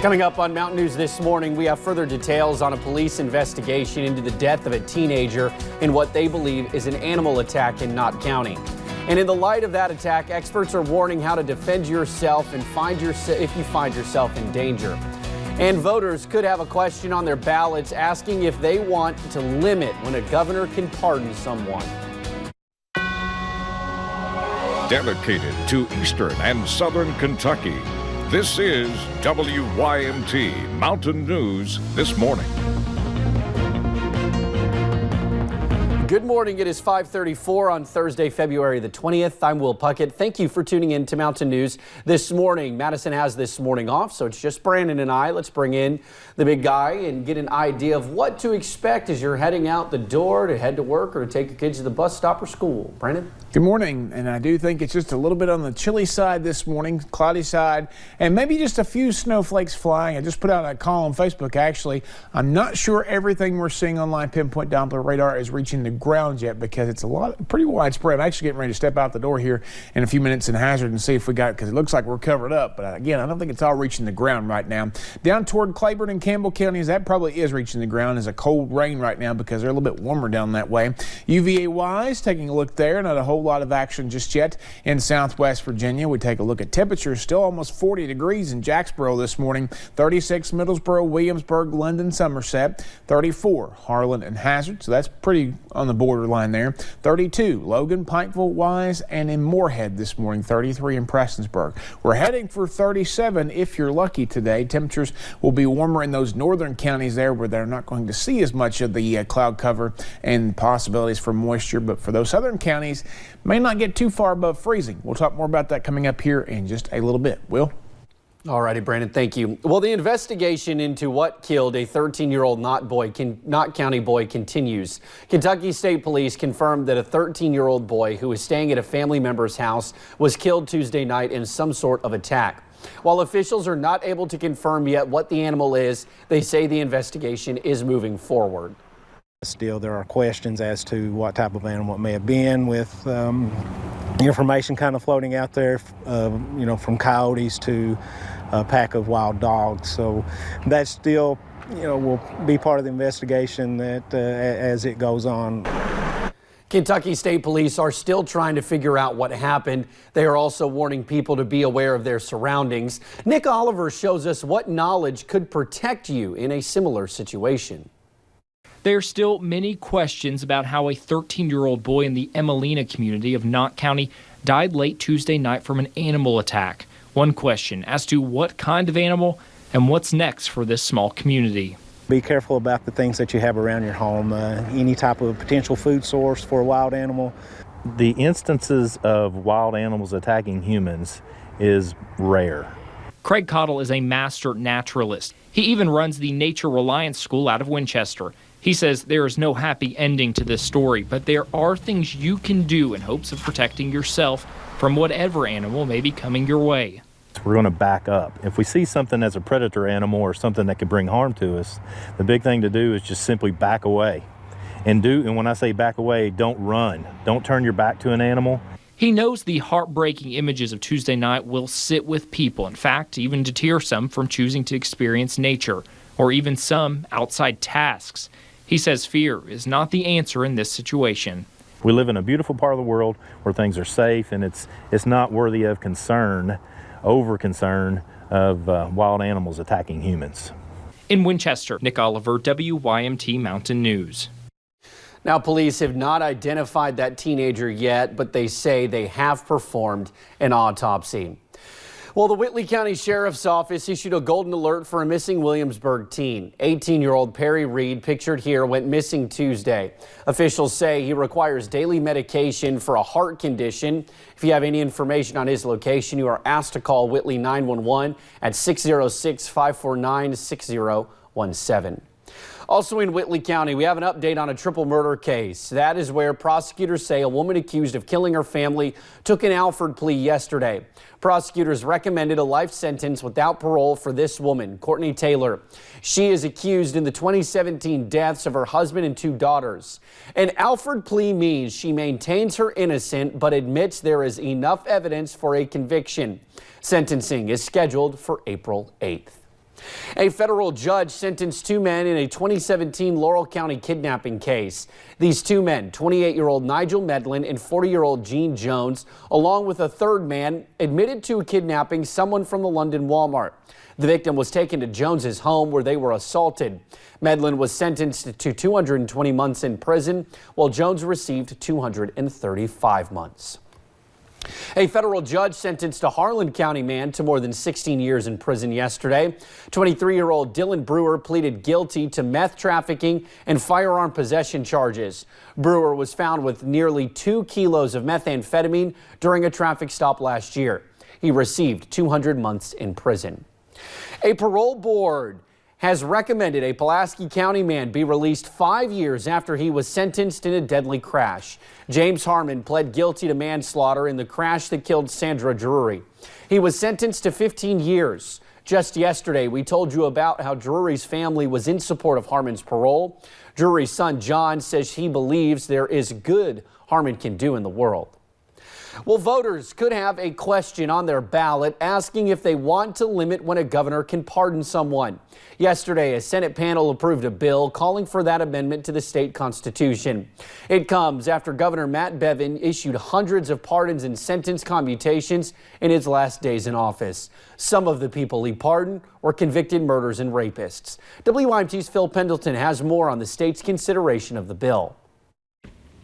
Coming up on Mountain News this morning, we have further details on a police investigation into the death of a teenager in what they believe is an animal attack in Knott County. And in the light of that attack, experts are warning how to defend yourself and if you find yourself in danger. And voters could have a question on their ballots asking if they want to limit when a governor can pardon someone. Dedicated to Eastern and Southern Kentucky, this is WYMT Mountain News This Morning. Good morning. It is 5:34 on Thursday, February the 20th. I'm Will Puckett. Thank you for tuning in to Mountain News this morning. Madison has this morning off, so it's just Brandon and I. Let's bring in the big guy and get an idea of what to expect as you're heading out the door to head to work or to take your kids to the bus stop or school. Brandon? Good morning, and I do think it's just a little bit on the chilly side this morning, cloudy side, and maybe just a few snowflakes flying. I just put out a call on Facebook, actually. I'm not sure everything we're seeing on line pinpoint Doppler radar is reaching the ground yet because it's pretty widespread. I'm actually getting ready to step out the door here in a few minutes in Hazard and see if we got it, because it looks like we're covered up. But again, I don't think it's all reaching the ground right now. Down toward Claiborne and Campbell counties, that probably is reaching the ground as a cold rain right now because they're a little bit warmer down that way. UVA-wise, taking a look there, not a whole lot of action just yet in Southwest Virginia. We take a look at temperatures, still almost 40 degrees in Jacksboro this morning, 36 Middlesboro, Williamsburg, London, Somerset, 34 Harlan and Hazard, so that's pretty on the borderline there, 32 Logan, Pikeville, Wise, and in Moorhead this morning, 33 in Prestonsburg. We're heading for 37 if you're lucky today. Temperatures will be warmer in those northern counties there where they're not going to see as much of the cloud cover and possibilities for moisture, but for those southern counties, may not get too far above freezing. We'll talk more about that coming up here in just a little bit. Will? All righty, Brandon, thank you. Well, the investigation into what killed a 13-year-old Knott County boy continues. Kentucky State Police confirmed that a 13-year-old boy who was staying at a family member's house was killed Tuesday night in some sort of attack. While officials are not able to confirm yet what the animal is, they say the investigation is moving forward. Still, there are questions as to what type of animal it may have been, with information kind of floating out there, from coyotes to a pack of wild dogs. So that still, will be part of the investigation that as it goes on. Kentucky State Police are still trying to figure out what happened. They are also warning people to be aware of their surroundings. Nick Oliver shows us what knowledge could protect you in a similar situation. There are still many questions about how a 13-year-old boy in the Emelina community of Knott County died late Tuesday night from an animal attack. One question as to what kind of animal and what's next for this small community. Be careful about the things that you have around your home, any type of potential food source for a wild animal. The instances of wild animals attacking humans is rare. Craig Cottle is a master naturalist. He even runs the Nature Reliance School out of Winchester. He says there is no happy ending to this story, but there are things you can do in hopes of protecting yourself from whatever animal may be coming your way. We're going to back up. If we see something as a predator animal or something that could bring harm to us, the big thing to do is just simply back away. And when I say back away, don't run. Don't turn your back to an animal. He knows the heartbreaking images of Tuesday night will sit with people. In fact, even deter some from choosing to experience nature or even some outside tasks. He says fear is not the answer in this situation. We live in a beautiful part of the world where things are safe, and it's not worthy of concern, over concern of wild animals attacking humans. In Winchester, Nick Oliver, WYMT Mountain News. Now, police have not identified that teenager yet, but they say they have performed an autopsy. Well, the Whitley County Sheriff's Office issued a golden alert for a missing Williamsburg teen. 18-year-old Perry Reed, pictured here, went missing Tuesday. Officials say he requires daily medication for a heart condition. If you have any information on his location, you are asked to call Whitley 911 at 606-549-6017. Also in Whitley County, we have an update on a triple murder case. That is where prosecutors say a woman accused of killing her family took an Alford plea yesterday. Prosecutors recommended a life sentence without parole for this woman, Courtney Taylor. She is accused in the 2017 deaths of her husband and 2 daughters. An Alford plea means she maintains her innocence but admits there is enough evidence for a conviction. Sentencing is scheduled for April 8th. A federal judge sentenced 2 men in a 2017 Laurel County kidnapping case. These 2 men, 28-year-old Nigel Medlin and 40-year-old Gene Jones, along with a third man, admitted to kidnapping someone from the London Walmart. The victim was taken to Jones's home where they were assaulted. Medlin was sentenced to 220 months in prison, while Jones received 235 months. A federal judge sentenced a Harlan County man to more than 16 years in prison yesterday. 23-year-old Dylan Brewer pleaded guilty to meth trafficking and firearm possession charges. Brewer was found with nearly 2 kilos of methamphetamine during a traffic stop last year. He received 200 months in prison. A parole board has recommended a Pulaski County man be released 5 years after he was sentenced in a deadly crash. James Harmon pled guilty to manslaughter in the crash that killed Sandra Drury. He was sentenced to 15 years. Just yesterday, we told you about how Drury's family was in support of Harmon's parole. Drury's son, John, says he believes there is good Harmon can do in the world. Well, voters could have a question on their ballot asking if they want to limit when a governor can pardon someone. Yesterday, a Senate panel approved a bill calling for that amendment to the state constitution. It comes after Governor Matt Bevin issued hundreds of pardons and sentence commutations in his last days in office. Some of the people he pardoned were convicted murderers and rapists. WYMT's Phil Pendleton has more on the state's consideration of the bill.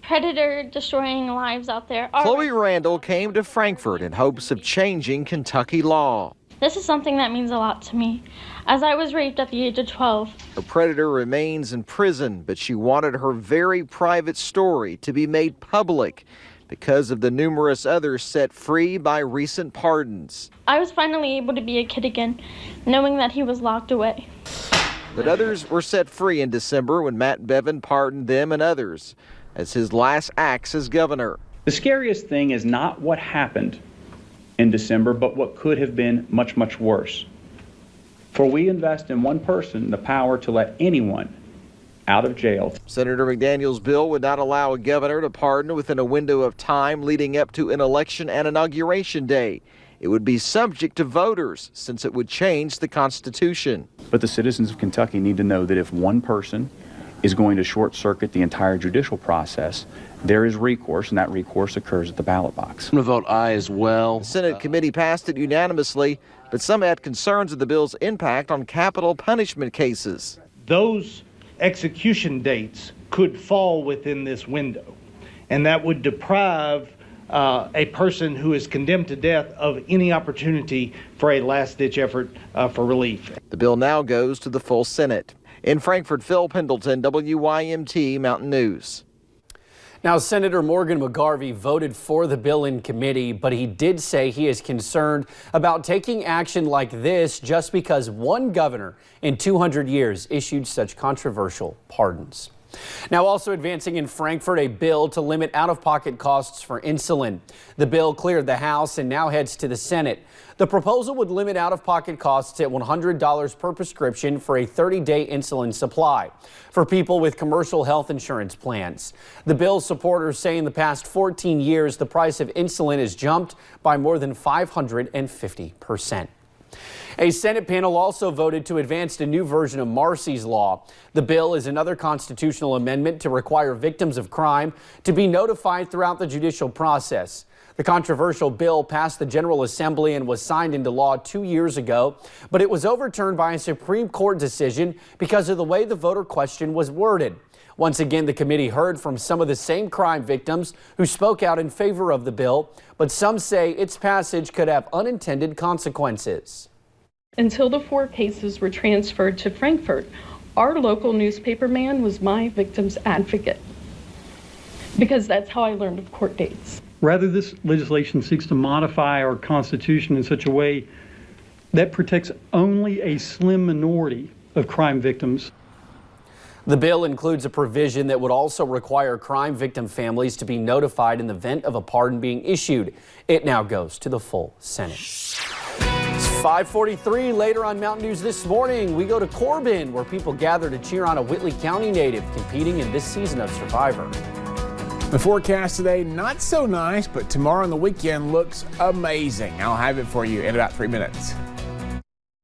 Predator destroying lives out there. Chloe Randall came to Frankfort in hopes of changing Kentucky law. This is something that means a lot to me, as I was raped at the age of 12. Her predator remains in prison, but she wanted her very private story to be made public because of the numerous others set free by recent pardons. I was finally able to be a kid again, knowing that he was locked away. But others were set free in December when Matt Bevin pardoned them and others as his last acts as governor. The scariest thing is not what happened in December, but what could have been much, much worse. For we invest in one person the power to let anyone out of jail. Senator McDaniel's bill would not allow a governor to pardon within a window of time leading up to an election and inauguration day. It would be subject to voters since it would change the Constitution. But the citizens of Kentucky need to know that if one person is going to short circuit the entire judicial process, there is recourse, and that recourse occurs at the ballot box. I'm going to vote aye as well. The Senate committee passed it unanimously, but some had concerns of the bill's impact on capital punishment cases. Those execution dates could fall within this window, and that would deprive a person who is condemned to death of any opportunity for a last-ditch effort for relief. The bill now goes to the full Senate. In Frankfort, Phil Pendleton, WYMT Mountain News. Now, Senator Morgan McGarvey voted for the bill in committee, but he did say he is concerned about taking action like this just because one governor in 200 years issued such controversial pardons. Now, also advancing in Frankfort, a bill to limit out-of-pocket costs for insulin. The bill cleared the House and now heads to the Senate. The proposal would limit out-of-pocket costs at $100 per prescription for a 30-day insulin supply for people with commercial health insurance plans. The bill's supporters say in the past 14 years, the price of insulin has jumped by more than 550%. A Senate panel also voted to advance a new version of Marsy's Law. The bill is another constitutional amendment to require victims of crime to be notified throughout the judicial process. The controversial bill passed the General Assembly and was signed into law 2 years ago, but it was overturned by a Supreme Court decision because of the way the voter question was worded. Once again, the committee heard from some of the same crime victims who spoke out in favor of the bill, but some say its passage could have unintended consequences. Until the 4 cases were transferred to Frankfort, our local newspaperman was my victim's advocate, because that's how I learned of court dates. Rather, this legislation seeks to modify our Constitution in such a way that protects only a slim minority of crime victims. The bill includes a provision that would also require crime victim families to be notified in the event of a pardon being issued. It now goes to the full Senate. It's 5:43. Later on Mountain News this morning, we go to Corbin, where people gather to cheer on a Whitley County native competing in this season of Survivor. The forecast today, not so nice, but tomorrow on the weekend looks amazing. I'll have it for you in about 3 minutes.